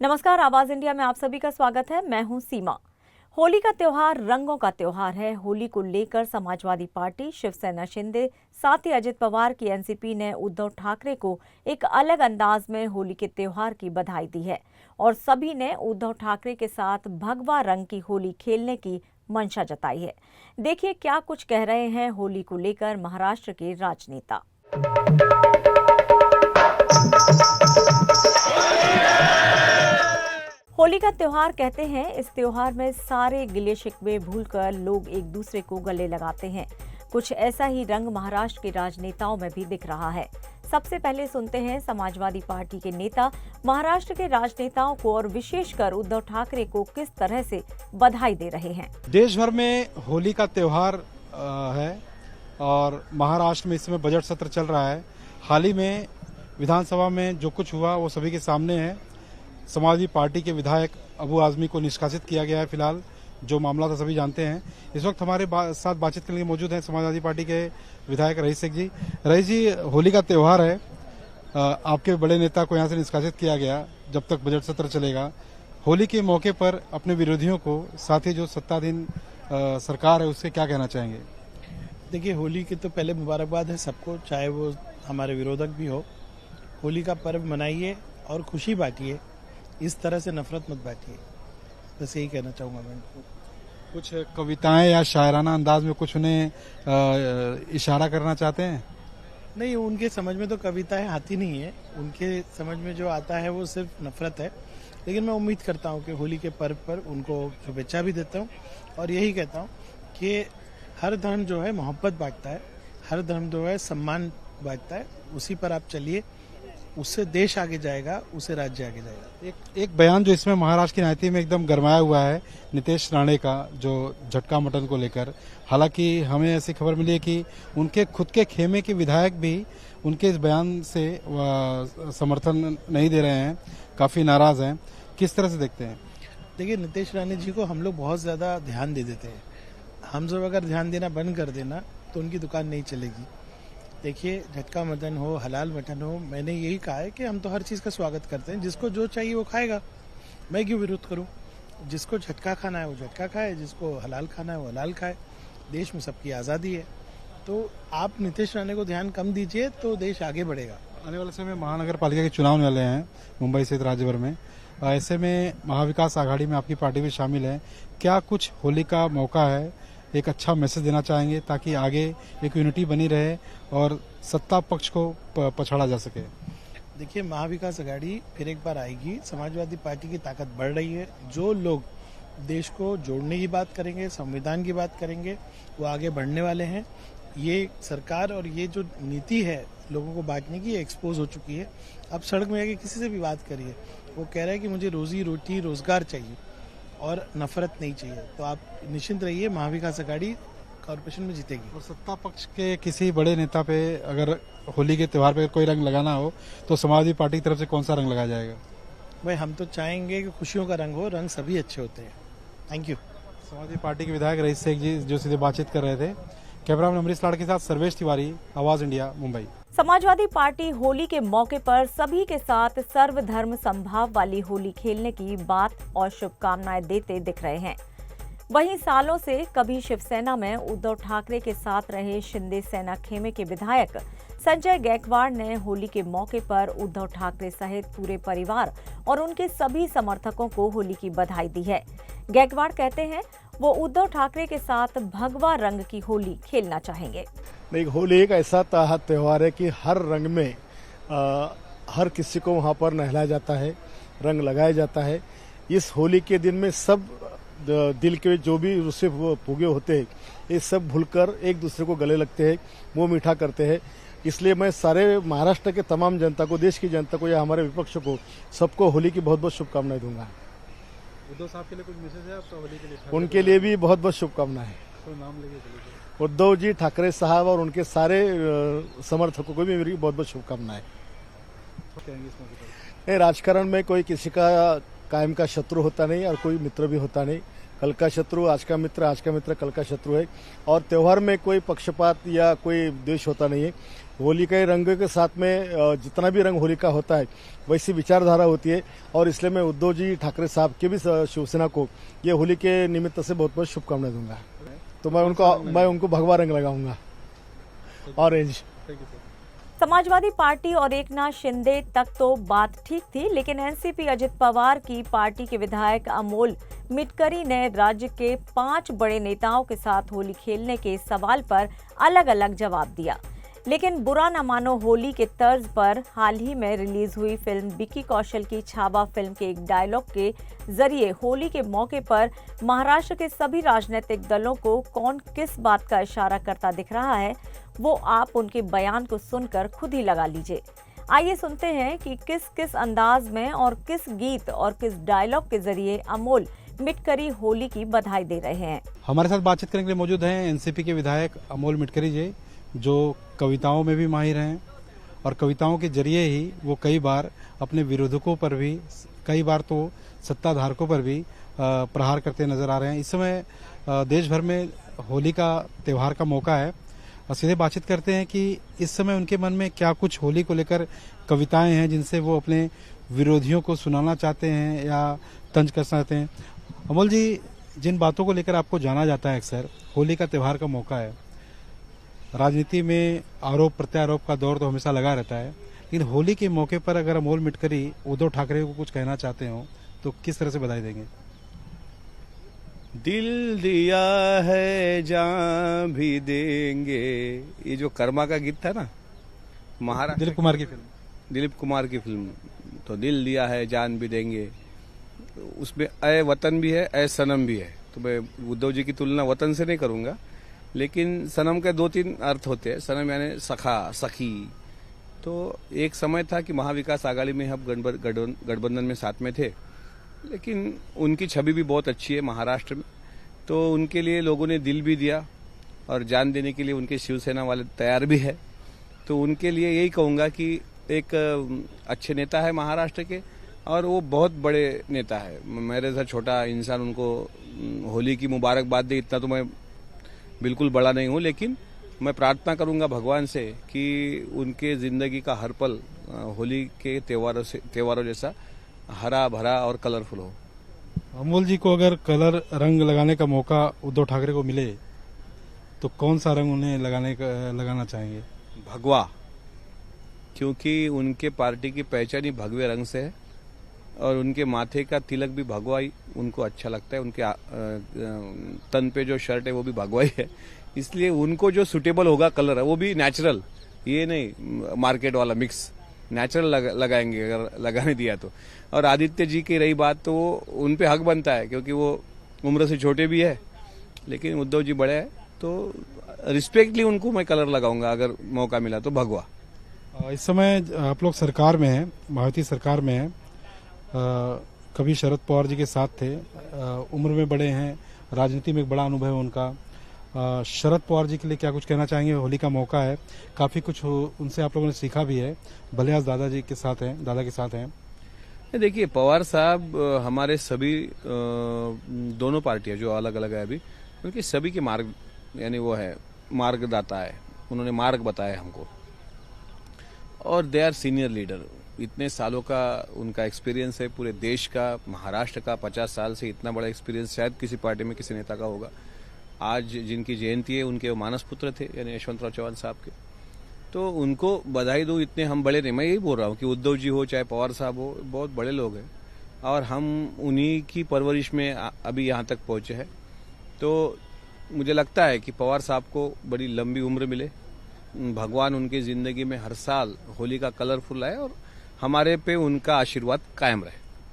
नमस्कार, आवाज इंडिया में आप सभी का स्वागत है। मैं हूं सीमा। होली का त्योहार रंगों का त्योहार है। होली को लेकर समाजवादी पार्टी, शिवसेना शिंदे, साथ ही अजित पवार की एनसीपी ने उद्धव ठाकरे को एक अलग अंदाज में होली के त्योहार की बधाई दी है और सभी ने उद्धव ठाकरे के साथ भगवा रंग की होली खेलने की मंशा जताई है। देखिए क्या कुछ कह रहे हैं होली को लेकर महाराष्ट्र के राजनेता। होली का त्योहार कहते हैं, इस त्योहार में सारे गिले शिकवे भूलकर लोग एक दूसरे को गले लगाते हैं। कुछ ऐसा ही रंग महाराष्ट्र के राजनेताओं में भी दिख रहा है। सबसे पहले सुनते हैं समाजवादी पार्टी के नेता महाराष्ट्र के राजनेताओं को और विशेषकर उद्धव ठाकरे को किस तरह से बधाई दे रहे हैं। देश भर में होली का त्योहार है और महाराष्ट्र में इस समय बजट सत्र चल रहा है। हाल ही में विधानसभा में जो कुछ हुआ वो सभी के सामने है। समाजवादी पार्टी के विधायक अबू आजमी को निष्कासित किया गया है। फिलहाल जो मामला था सभी जानते हैं। इस वक्त हमारे साथ बातचीत करने के लिए मौजूद हैं समाजवादी पार्टी के विधायक रईस शेख जी। रईस जी, होली का त्योहार है, आपके बड़े नेता को यहाँ से निष्कासित किया गया जब तक बजट सत्र चलेगा। होली के मौके पर अपने विरोधियों को, साथ ही जो सत्ताधीन सरकार है, उससे क्या कहना चाहेंगे? देखिए, होली की तो पहले मुबारकबाद है सबको, चाहे वो हमारे विरोधक भी हो। होली का पर्व मनाइए और खुशी बांटिए, इस तरह से नफरत मत बांटिए। बस यही कहना चाहूंगा मैं। कुछ कविताएं या शायराना अंदाज में कुछ उन्हें इशारा करना चाहते हैं? नहीं, उनके समझ में तो कविताएं आती नहीं है। उनके समझ में जो आता है वो सिर्फ नफरत है। लेकिन मैं उम्मीद करता हूं कि होली के पर्व पर उनको शुभेच्छा भी देता हूं और यही कहता हूं कि हर धर्म जो है मोहब्बत बांटता है, हर धर्म जो है सम्मान बांटता है। उसी पर आप चलिए, उससे देश आगे जाएगा, उससे राज्य आगे जाएगा। एक बयान जो इसमें महाराष्ट्र की राजनीति में एकदम गरमाया हुआ है नीतीश राणे का, जो झटका मटन को लेकर। हालांकि हमें ऐसी खबर मिली है कि उनके खुद के खेमे के विधायक भी उनके इस बयान से समर्थन नहीं दे रहे हैं, काफी नाराज हैं। किस तरह से देखते हैं? देखिए, नीतीश राणे जी को हम लोग बहुत ज्यादा ध्यान दे देते हैं। हम सब अगर ध्यान देना बंद कर देना तो उनकी दुकान नहीं चलेगी। देखिए, झटका मटन हो, हलाल मटन हो, मैंने यही कहा है कि हम तो हर चीज़ का स्वागत करते हैं। जिसको जो चाहिए वो खाएगा, मैं क्यों विरोध करूं? जिसको झटका खाना है वो झटका खाए, जिसको हलाल खाना है वो हलाल खाए। देश में सबकी आज़ादी है। तो आप नीतीश राणे को ध्यान कम दीजिए तो देश आगे बढ़ेगा। आने वाले समय में महानगर पालिका के चुनाव होने वाले हैं मुंबई सहित राज्य भर में। ऐसे में महाविकास आघाड़ी में आपकी पार्टी भी शामिल है। क्या कुछ होली का मौका है, एक अच्छा मैसेज देना चाहेंगे ताकि आगे एक यूनिटी बनी रहे और सत्ता पक्ष को पछाड़ा जा सके? देखिए, महाविकास आघाड़ी फिर एक बार आएगी। समाजवादी पार्टी की ताकत बढ़ रही है। जो लोग देश को जोड़ने की बात करेंगे, संविधान की बात करेंगे, वो आगे बढ़ने वाले हैं। ये सरकार और ये जो नीति है लोगों को बांटने की, एक्सपोज हो चुकी है। अब सड़क में आके किसी से भी बात करिए, वो कह रहा है कि मुझे रोजी रोटी रोजगार चाहिए और नफरत नहीं चाहिए। तो आप निश्चिंत रहिए, महाविकास आघाड़ी कॉर्पोरेशन में जीतेगी। और सत्ता पक्ष के किसी बड़े नेता पे अगर होली के त्योहार पे कोई रंग लगाना हो तो समाजवादी पार्टी की तरफ से कौन सा रंग लगाया जाएगा? भाई, हम तो चाहेंगे कि खुशियों का रंग हो। रंग सभी अच्छे होते हैं। Thank you. समाजवादी पार्टी के विधायक रईस शेख जी जो सीधे बातचीत कर रहे थे। कैमरामैन अमरीश लाड़ के साथ सर्वेश तिवारी, आवाज इंडिया, मुंबई। समाजवादी पार्टी होली के मौके पर सभी के साथ सर्वधर्म संभाव वाली होली खेलने की बात और शुभकामनाएं देते दिख रहे हैं। वहीं सालों से कभी शिवसेना में उद्धव ठाकरे के साथ रहे शिंदे सेना खेमे के विधायक संजय गायकवाड़ ने होली के मौके पर उद्धव ठाकरे सहित पूरे परिवार और उनके सभी समर्थकों को होली की बधाई दी है। गायकवाड़ कहते हैं वो उद्धव ठाकरे के साथ भगवा रंग की होली खेलना चाहेंगे। नहीं, होली एक ऐसा त्योहार है कि हर रंग में हर किसी को वहाँ पर नहलाया जाता है, रंग लगाया जाता है। इस होली के दिन में सब दिल के जो भी उससे फूगे होते हैं, ये सब भूलकर एक दूसरे को गले लगते हैं, मुंह मीठा करते हैं। इसलिए मैं सारे महाराष्ट्र के तमाम जनता को, देश की जनता को या हमारे विपक्ष को, सबको होली की बहुत बहुत शुभकामनाएं दूंगा। उद्धव साहब के लिए कुछ मैसेज है आपका होली के लिए? उनके लिए भी बहुत बहुत शुभकामनाएं। तो नाम लेके उद्धव जी ठाकरे साहब और उनके सारे समर्थकों को भी मेरी बहुत बहुत शुभकामनाएं। नहीं, राजकारण में कोई किसी का कायम का शत्रु होता नहीं और कोई मित्र भी होता नहीं। कल का शत्रु आज का मित्र, आज का मित्र कल का शत्रु है। और त्योहार में कोई पक्षपात या कोई द्वेष होता नहीं है। होली के रंग के साथ में जितना भी रंग होली का होता है वैसी विचारधारा होती है और इसलिए मैं उद्धव जी ठाकरे साहब के भी शिवसेना को ये होली के निमित्त से बहुत बहुत शुभकामनाएं दूंगा। तो मैं उनको भगवा रंग लगाऊंगा, ऑरेंज। समाजवादी पार्टी और एकनाथ शिंदे तक तो बात ठीक थी, लेकिन एनसीपी अजित पवार की पार्टी के विधायक अमोल मिटकरी ने राज्य के 5 बड़े नेताओं के साथ होली खेलने के सवाल पर अलग अलग जवाब दिया। लेकिन बुरा न मानो होली के तर्ज पर हाल ही में रिलीज हुई फिल्म विकी कौशल की छावा फिल्म के एक डायलॉग के जरिए होली के मौके पर महाराष्ट्र के सभी राजनीतिक दलों को कौन किस बात का इशारा करता दिख रहा है, वो आप उनके बयान को सुनकर खुद ही लगा लीजिए। आइए सुनते हैं कि किस किस अंदाज में और किस गीत और किस डायलॉग के जरिए अमोल मिटकरी होली की बधाई दे रहे हैं। हमारे साथ बातचीत करने के लिए मौजूद हैं एनसीपी के विधायक अमोल मिटकरी जी, जो कविताओं में भी माहिर हैं और कविताओं के जरिए ही वो कई बार अपने विरोधकों पर भी, कई बार तो सत्ताधारकों पर भी प्रहार करते नजर आ रहे हैं। इस समय देश भर में होली का त्योहार का मौका है और सीधे बातचीत करते हैं कि इस समय उनके मन में क्या कुछ होली को लेकर कविताएं हैं जिनसे वो अपने विरोधियों को सुनाना चाहते हैं या तंज कर चाहते हैं। अमोल जी, जिन बातों को लेकर आपको जाना जाता है अक्सर, होली का त्योहार का मौका है, राजनीति में आरोप प्रत्यारोप का दौर तो हमेशा लगा रहता है, लेकिन होली के मौके पर अगर अमोल मिटकरी उद्धव ठाकरे को कुछ कहना चाहते हो तो किस तरह से बधाई देंगे? दिल दिया है जान भी देंगे, ये जो कर्मा का गीत था ना, महाराष्ट्र दिलीप कुमार की फिल्म, तो दिल दिया है जान भी देंगे, उसमें ए वतन भी है, ए सनम भी है। तो मैं उद्धव जी की तुलना वतन से नहीं करूंगा, लेकिन सनम के 2-3 अर्थ होते हैं। सनम यानी सखा, सखी। तो एक समय था कि महाविकास आघाड़ी में हम गठबंधन में साथ में थे, लेकिन उनकी छवि भी बहुत अच्छी है महाराष्ट्र में, तो उनके लिए लोगों ने दिल भी दिया और जान देने के लिए उनके शिवसेना वाले तैयार भी है। तो उनके लिए यही कहूंगा कि एक अच्छे नेता है महाराष्ट्र के और वो बहुत बड़े नेता है। मेरे से छोटा इंसान उनको होली की मुबारकबाद दे, इतना तो मैं बिल्कुल बड़ा नहीं हूं, लेकिन मैं प्रार्थना करूंगा भगवान से कि उनके जिंदगी का हर पल होली के त्योहारों जैसा हरा भरा और कलरफुल हो। अमोल जी को अगर कलर रंग लगाने का मौका उद्धव ठाकरे को मिले तो कौन सा रंग उन्हें लगाना चाहेंगे? भगवा, क्योंकि उनके पार्टी की पहचान ही भगवे रंग से है और उनके माथे का तिलक भी भगवा ही उनको अच्छा लगता है। उनके तन पे जो शर्ट है वो भी भगवा ही है, इसलिए उनको जो सुटेबल होगा कलर है वो भी नेचुरल, ये नहीं मार्केट वाला मिक्स, नेचुरल लगाएंगे अगर लगाने दिया तो। और आदित्य जी की रही बात, तो वो उन पे हक बनता है क्योंकि वो उम्र से छोटे भी है, लेकिन उद्धव जी बड़े हैं, तो रिस्पेक्टली उनको मैं कलर लगाऊंगा अगर मौका मिला तो भगवा। इस समय आप लोग सरकार में हैं, मायावती सरकार में हैं, कभी शरद पवार जी के साथ थे, उम्र में बड़े हैं, राजनीति में एक बड़ा अनुभव है उनका। शरद पवार जी के लिए क्या कुछ कहना चाहेंगे? होली का मौका है, काफी कुछ उनसे आप लोगों ने सीखा भी है, भले आज दादा के साथ हैं। देखिए, पवार साहब हमारे सभी दोनों पार्टियां जो अलग अलग है अभी, उनके सभी के मार्ग, यानी वो है मार्गदाता है, उन्होंने मार्ग बताया हमको और दे आर सीनियर लीडर। इतने सालों का उनका एक्सपीरियंस है पूरे देश का, महाराष्ट्र का 50 साल से इतना बड़ा एक्सपीरियंस शायद किसी पार्टी में किसी नेता का होगा। आज जिनकी जयंती है उनके वो मानस पुत्र थे, यानी यशवंतराव चौहान साहब के, तो उनको बधाई दो। इतने हम बड़े नहीं, मैं यही बोल रहा हूँ कि उद्धव जी हो चाहे पवार साहब हो, बहुत बड़े लोग हैं और हम उन्हीं की परवरिश में अभी यहाँ तक पहुंचे हैं। तो मुझे लगता है कि पवार साहब को बड़ी लंबी उम्र मिले, भगवान उनकी जिंदगी में हर साल होली का कलरफुल आए और हमारे पे उनका आशीर्वाद कायम रहे।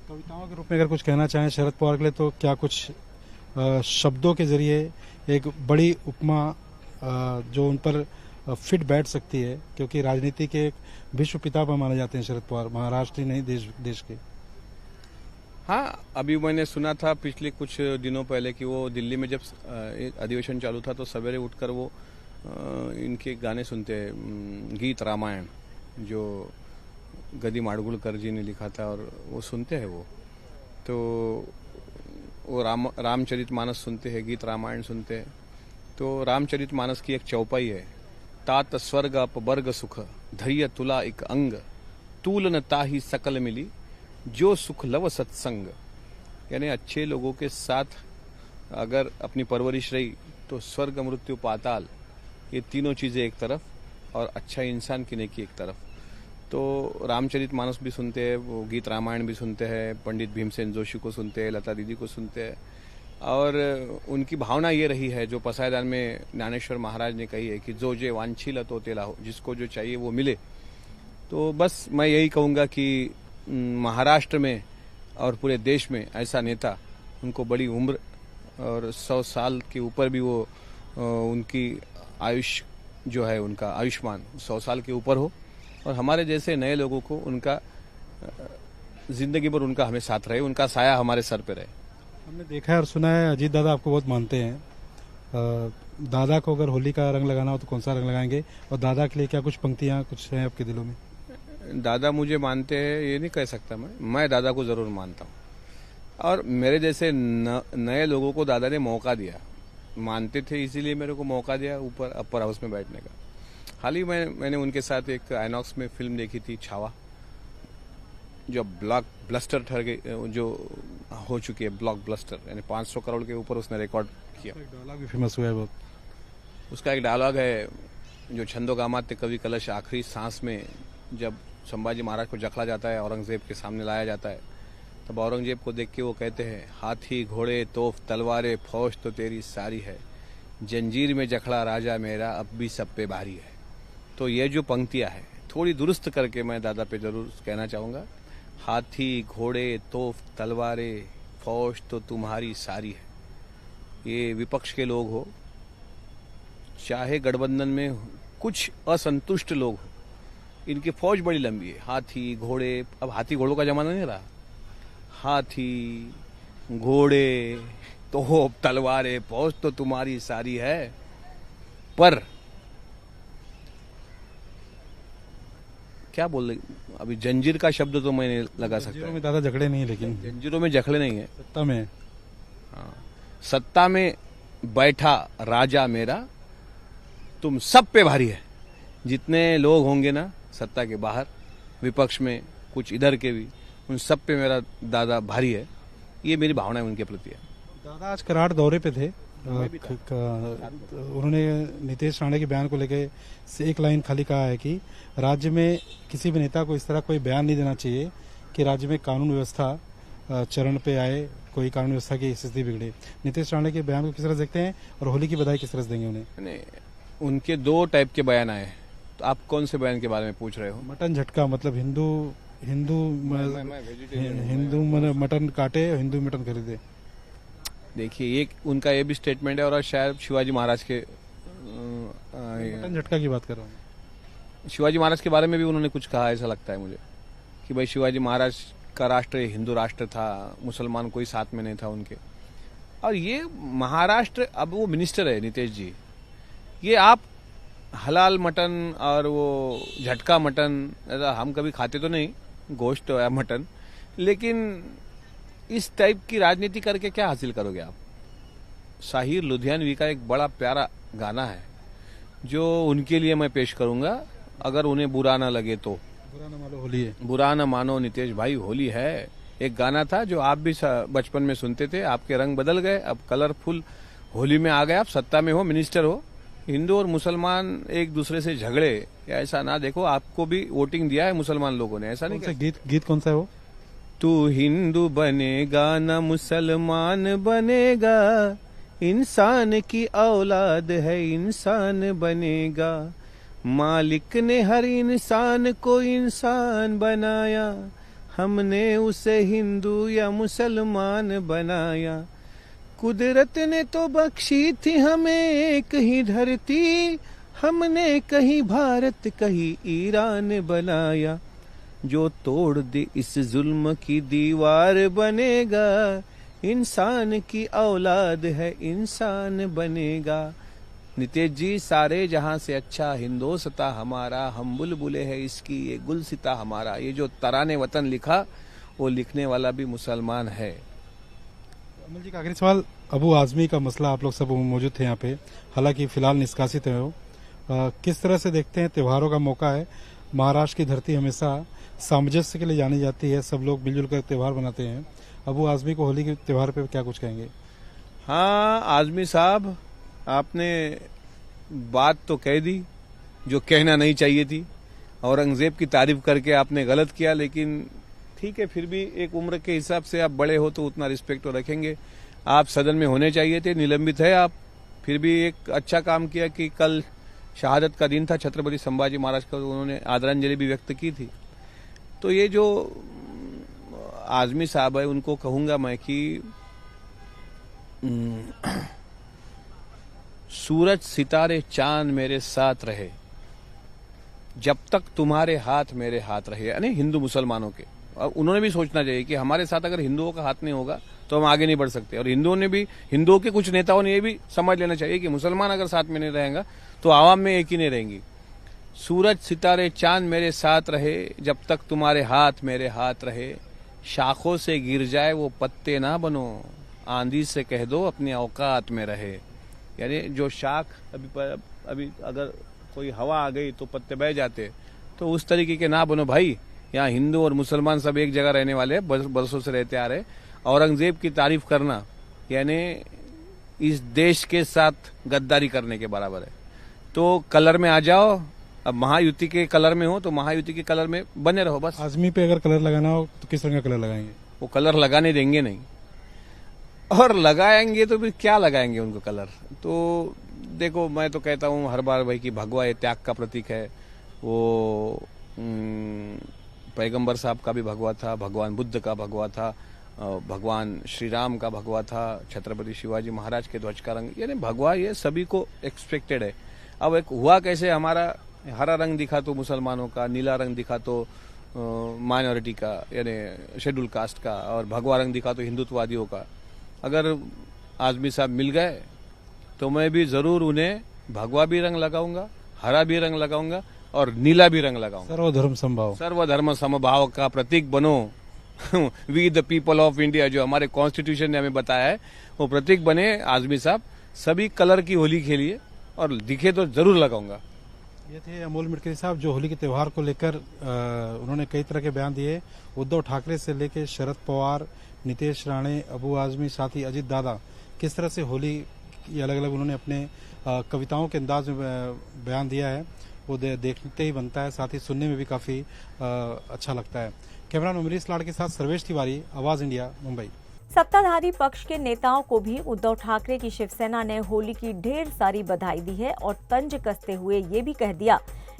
कविताओं के रूप में अगर कुछ कहना चाहें शरद पवार के लिए, तो क्या कुछ शब्दों के जरिए एक बड़ी उपमा जो उन पर फिट बैठ सकती है, क्योंकि राजनीति के एक विश्व पिता पर माने जाते हैं शरद पवार, महाराष्ट्र ही नहीं देश के। हाँ, अभी मैंने सुना था पिछले कुछ दिनों पहले कि वो दिल्ली में जब अधिवेशन चालू था तो सवेरे उठकर वो इनके गाने सुनते हैं, गीत रामायण जो गदी माडगुलकर जी ने लिखा था, और वो सुनते हैं तो वो रामचरित मानस सुनते हैं, गीत रामायण सुनते हैं। तो रामचरित मानस की एक चौपाई है तात स्वर्ग अप बर्ग सुख धैर्य तुला एक अंग तूल न ताही सकल मिली जो सुख लव सत्संग। यानी अच्छे लोगों के साथ अगर अपनी परवरिश रही तो स्वर्ग मृत्यु पाताल ये तीनों चीजें एक तरफ और अच्छा इंसान की नेकी एक तरफ। तो रामचरित मानस भी सुनते हैं, वो गीत रामायण भी सुनते हैं, पंडित भीमसेन जोशी को सुनते हैं, लता दीदी को सुनते हैं और उनकी भावना ये रही है जो पसायदान में ज्ञानेश्वर महाराज ने कही है कि जो जे वांछील तो तेला हो, जिसको जो चाहिए वो मिले। तो बस मैं यही कहूँगा कि महाराष्ट्र में और पूरे देश में ऐसा नेता, उनको बड़ी उम्र और 100 साल के ऊपर भी वो उनकी आयुष जो है उनका आयुष्मान 100 साल के ऊपर हो और हमारे जैसे नए लोगों को उनका जिंदगी भर उनका हमें साथ रहे, उनका साया हमारे सर पे रहे। हमने देखा है और सुना है अजीत दादा आपको बहुत मानते हैं। दादा को अगर होली का रंग लगाना हो तो कौन सा रंग लगाएंगे और दादा के लिए क्या कुछ पंक्तियां कुछ हैं आपके दिलों में? दादा मुझे मानते हैं ये नहीं कह सकता मैं दादा को जरूर मानता हूँ और मेरे जैसे नए लोगों को दादा ने मौका दिया, मानते थे इसीलिए मेरे को मौका दिया ऊपर अपर हाउस में बैठने का। हाल ही मैंने उनके साथ एक आइनॉक्स में फिल्म देखी थी छावा, जो ब्लॉक ब्लस्टर ठहर गई, जो हो चुकी है ब्लॉक ब्लस्टर, यानी 500 करोड़ के ऊपर उसने रिकॉर्ड किया। डायलॉग भी फेमस हुआ है बहुत। उसका एक डायलॉग है जो छंदोगामात्य कवि कलश आखिरी सांस में जब संभाजी महाराज को जखला जाता है, औरंगजेब के सामने लाया जाता है, तब औरंगजेब को देख के वो कहते हैं हाथी घोड़े तोफ तलवारें फौज तो तेरी सारी है, जंजीर में जखड़ा राजा मेरा अब भी सब पे भारी है। तो ये जो पंक्तियां हैं थोड़ी दुरुस्त करके मैं दादा पे जरूर कहना चाहूंगा, हाथी घोड़े तोफ तलवारें फौज तो तुम्हारी सारी है। ये विपक्ष के लोग हो चाहे गठबंधन में कुछ असंतुष्ट लोग हो, इनकी फौज बड़ी लंबी है। हाथी घोड़े, अब हाथी घोड़ों का जमाना नहीं रहा, हाथी घोड़े तोप तलवारें फौज तो तुम्हारी सारी है। पर क्या बोल रहे, अभी जंजीर का शब्द तो मैं नहीं लगा सकता। जंजीरों में दादा झगड़े नहीं, लेकिन जंजीरों में जखड़े नहीं है, सत्ता में। हाँ, सत्ता में बैठा राजा मेरा तुम सब पे भारी है। जितने लोग होंगे ना सत्ता के बाहर, विपक्ष में कुछ इधर के भी, उन सब पे मेरा दादा भारी है। ये मेरी भावना है उनके प्रति है। दादा आज कराड़ दौरे पे थे, उन्होंने नीतीश राणे के बयान को लेकर से एक लाइन खाली कहा है कि राज्य में किसी भी नेता को इस तरह कोई बयान नहीं देना चाहिए कि राज्य में कानून व्यवस्था चरण पे आए, कोई कानून व्यवस्था की स्थिति बिगड़े। नीतीश राणे के बयान को किस तरह देखते हैं और होली की बधाई किस तरह देंगे उन्हें? उनके 2 टाइप के बयान आए, तो आप कौन से बयान के बारे में पूछ रहे हो? मटन झटका, मतलब हिंदू मटन काटे, हिंदू मटन खरीदे। देखिए, एक उनका ये भी स्टेटमेंट है और शायद शिवाजी महाराज के मटन झटका की बात कर रहा हूँ। शिवाजी महाराज के बारे में भी उन्होंने कुछ कहा, ऐसा लगता है मुझे कि भाई शिवाजी महाराज का राष्ट्र हिंदू राष्ट्र था, मुसलमान कोई साथ में नहीं था उनके। और ये महाराष्ट्र, अब वो मिनिस्टर है नीतीश जी, ये आप हलाल मटन और वो झटका मटन, हम कभी खाते तो नहीं गोश्त या मटन, लेकिन इस टाइप की राजनीति करके क्या हासिल करोगे आप? साहिर लुधियानवी का एक बड़ा प्यारा गाना है जो उनके लिए मैं पेश करूंगा, अगर उन्हें बुरा ना लगे तो। बुरा ना मानो होली है, बुरा ना मानो नीतीश भाई होली है। एक गाना था जो आप भी बचपन में सुनते थे, आपके रंग बदल गए, अब कलरफुल होली में आ गए, आप सत्ता में हो, मिनिस्टर हो, हिंदू और मुसलमान एक दूसरे से झगड़े, ऐसा ना देखो। आपको भी वोटिंग दिया है मुसलमान लोगों ने, ऐसा नहीं। गीत कौन सा है वो? तू हिंदू बनेगा ना मुसलमान बनेगा, इंसान की औलाद है इंसान बनेगा, मालिक ने हर इंसान को इंसान बनाया, हमने उसे हिंदू या मुसलमान बनाया, कुदरत ने तो बख्शी थी हमें एक ही धरती, हमने कहीं भारत कहीं ईरान बनाया, जो तोड़ दे इस जुल्म की दीवार बनेगा, इंसान की औलाद है इंसान बनेगा। नीतीश जी, सारे जहां से अच्छा हिंदोस्ता हमारा, हम बुलबुले है इसकी ये गुलसिता हमारा। ये जो तराने वतन लिखा वो लिखने वाला भी मुसलमान है। अमल जी का आखिरी सवाल, अबू आजमी का मसला, आप लोग सब मौजूद थे यहाँ पे, हालांकि फिलहाल निष्कासित है वो, किस तरह से देखते हैं? त्योहारों का मौका है, महाराष्ट्र की धरती हमेशा सामंजस्य के लिए जानी जाती है, सब लोग मिलजुल कर त्यौहार मनाते हैं। अबू आजमी को होली के त्यौहार पे क्या कुछ कहेंगे? हाँ आजमी साहब, आपने बात तो कह दी जो कहना नहीं चाहिए थी। औरंगजेब की तारीफ करके आपने गलत किया, लेकिन ठीक है, फिर भी एक उम्र के हिसाब से आप बड़े हो तो उतना रिस्पेक्ट तो रखेंगे। आप सदन में होने चाहिए थे, निलंबित है आप। फिर भी एक अच्छा काम किया कि कल शहादत का दिन था छत्रपति संभाजी महाराज का, उन्होंने आदरांजलि भी व्यक्त की थी। तो ये जो आजमी साहब है, उनको कहूंगा मैं कि सूरज सितारे चांद मेरे साथ रहे जब तक तुम्हारे हाथ मेरे हाथ रहे, यानी हिंदू मुसलमानों के। और उन्होंने भी सोचना चाहिए कि हमारे साथ अगर हिंदुओं का हाथ नहीं होगा तो हम आगे नहीं बढ़ सकते। और हिंदुओं के कुछ नेताओं ने ये भी समझ लेना चाहिए कि मुसलमान अगर साथ में नहीं रहेगा तो आवाम में एक ही नहीं रहेंगी। सूरज सितारे चांद मेरे साथ रहे जब तक तुम्हारे हाथ मेरे हाथ रहे, शाखों से गिर जाए वो पत्ते ना बनो, आंधी से कह दो अपनी औकात में रहे। यानी जो शाख अभी अगर कोई हवा आ गई तो पत्ते बह जाते, तो उस तरीके के ना बनो भाई। यहाँ हिंदू और मुसलमान सब एक जगह रहने वाले हैं, बरसों से रहते आ रहे। औरंगजेब की तारीफ करना यानी इस देश के साथ गद्दारी करने के बराबर है। तो कलर में आ जाओ, अब महायुति के कलर में हो तो महायुति के कलर में बने रहो बस। आजमी पे अगर कलर लगाना हो तो किस रंग का कलर लगाएंगे? वो कलर लगाने देंगे नहीं, और लगाएंगे तो फिर क्या लगाएंगे उनको कलर। तो देखो, मैं तो कहता हूँ हर बार भाई कि भगवा ये त्याग का प्रतीक है। वो पैगंबर साहब का भी भगवा था, भगवान बुद्ध का भगवा था, भगवान श्री राम का भगवा था, छत्रपति शिवाजी महाराज के ध्वज का रंग, यानी भगवा ये सभी को एक्सपेक्टेड है। अब एक हुआ कैसे, हमारा हरा रंग दिखा तो मुसलमानों का, नीला रंग दिखा तो माइनॉरिटी का यानी शेड्यूल कास्ट का, और भगवा रंग दिखा तो हिंदुत्ववादियों का। अगर आजमी साहब मिल गए तो मैं भी जरूर उन्हें भगवा भी रंग लगाऊंगा, हरा भी रंग लगाऊंगा और नीला भी रंग लगाऊंगा। सर्वधर्म समभाव का प्रतीक बनो। We the people of India, जो हमारे कॉन्स्टिट्यूशन ने हमें बताया है, वो प्रतीक बने आजमी साहब। सभी कलर की होली खेलिए और दिखे तो जरूर लगाऊंगा। ये थे अमोल मिटकरी साहब, जो होली के त्यौहार को लेकर उन्होंने कई तरह के बयान दिए। उद्धव ठाकरे से लेकर शरद पवार, नीतीश राणे, अबू आजमी, साथ ही अजित दादा, किस तरह से होली की अलग अलग उन्होंने अपने कविताओं के अंदाज में बयान दिया है, वो देखते ही बनता है, साथ ही सुनने में भी काफी अच्छा लगता है। कैमरा अमरीश लाड़ के साथ सर्वेश तिवारी, आवाज इंडिया, मुंबई। सत्ताधारी पक्ष के नेताओं को भी उद्धव ठाकरे की शिवसेना ने होली की ढेर सारी बधाई दी है और तंज कसते हुए ये भी कह दिया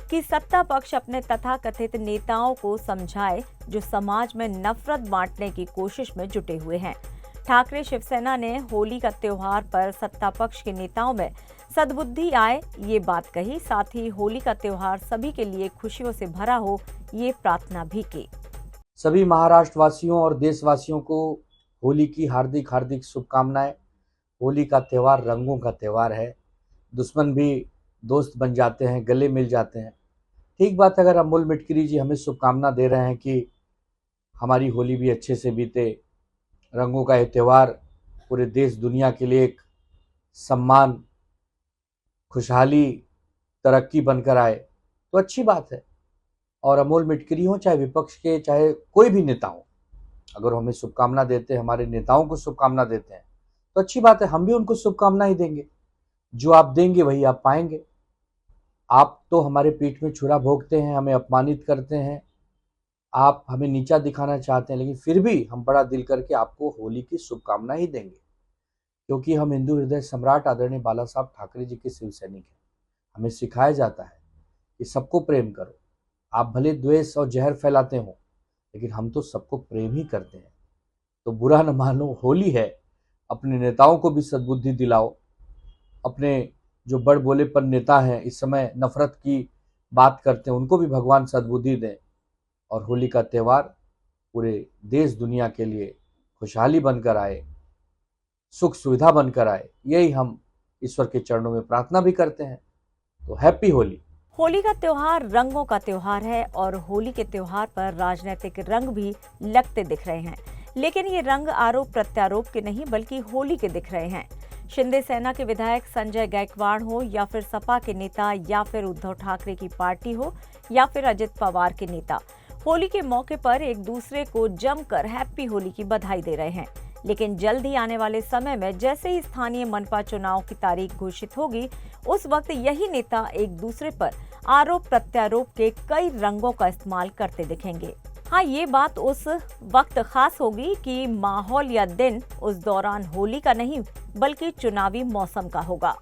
कि सत्ता पक्ष अपने तथाकथित नेताओं को समझाए जो समाज में नफरत बांटने की कोशिश में जुटे हुए हैं। ठाकरे शिवसेना ने होली का त्योहार पर सत्ता पक्ष के नेताओं में सद्बुद्धि आए ये बात कही, साथ ही होली का त्योहार सभी के लिए खुशियों से भरा हो ये प्रार्थना भी की। सभी महाराष्ट्र वासियों और देशवासियों को होली की हार्दिक हार्दिक शुभकामनाएं। होली का त्यौहार रंगों का त्यौहार है, दुश्मन भी दोस्त बन जाते हैं, गले मिल जाते हैं। ठीक बात, अगर अमोल मिटकरी जी हमें शुभकामना दे रहे हैं कि हमारी होली भी अच्छे से बीते, रंगों का ये त्यौहार पूरे देश दुनिया के लिए एक सम्मान, खुशहाली, तरक्की बनकर आए, तो अच्छी बात है। और अमोल मिटकरी हो चाहे विपक्ष के, चाहे कोई भी नेता हो, अगर हमें शुभकामना देते हैं, हमारे नेताओं को शुभकामना देते हैं, तो अच्छी बात है। हम भी उनको शुभकामना ही देंगे। जो आप देंगे वही आप पाएंगे। आप तो हमारे पीठ में छुरा भोंकते हैं, हमें अपमानित करते हैं, आप हमें नीचा दिखाना चाहते हैं, लेकिन फिर भी हम बड़ा दिल करके आपको होली की शुभकामना ही देंगे, क्योंकि हम हिंदू हृदय सम्राट आदरणीय बाला साहब ठाकरे जी के शिव सैनिक हैं। हमें सिखाया जाता है कि सबको प्रेम करो। आप भले द्वेष और जहर फैलाते हो, लेकिन हम तो सबको प्रेम ही करते हैं। तो बुरा न मानो, होली है, अपने नेताओं को भी सद्बुद्धि दिलाओ। अपने जो बड़ बोलेपन नेता हैं, इस समय नफरत की बात करते हैं, उनको भी भगवान सद्बुद्धि दें और होली का त्यौहार पूरे देश दुनिया के लिए खुशहाली बनकर आए, सुख सुविधा बनकर आए, यही हम ईश्वर के चरणों में प्रार्थना भी करते हैं। तो हैप्पी होली। होली का त्योहार रंगों का त्योहार है और होली के त्योहार पर राजनीतिक रंग भी लगते दिख रहे हैं, लेकिन ये रंग आरोप प्रत्यारोप के नहीं बल्कि होली के दिख रहे हैं। शिंदे सेना के विधायक संजय गायकवाड़ हो या फिर सपा के नेता या फिर उद्धव ठाकरे की पार्टी हो या फिर अजित पवार के नेता, होली के मौके पर एक दूसरे को जमकर हैप्पी होली की बधाई दे रहे हैं। लेकिन जल्द ही आने वाले समय में जैसे ही स्थानीय मनपा चुनाव की तारीख घोषित होगी, उस वक्त यही नेता एक दूसरे पर आरोप प्रत्यारोप के कई रंगों का इस्तेमाल करते दिखेंगे। हाँ, ये बात उस वक्त खास होगी कि माहौल या दिन उस दौरान होली का नहीं बल्कि चुनावी मौसम का होगा।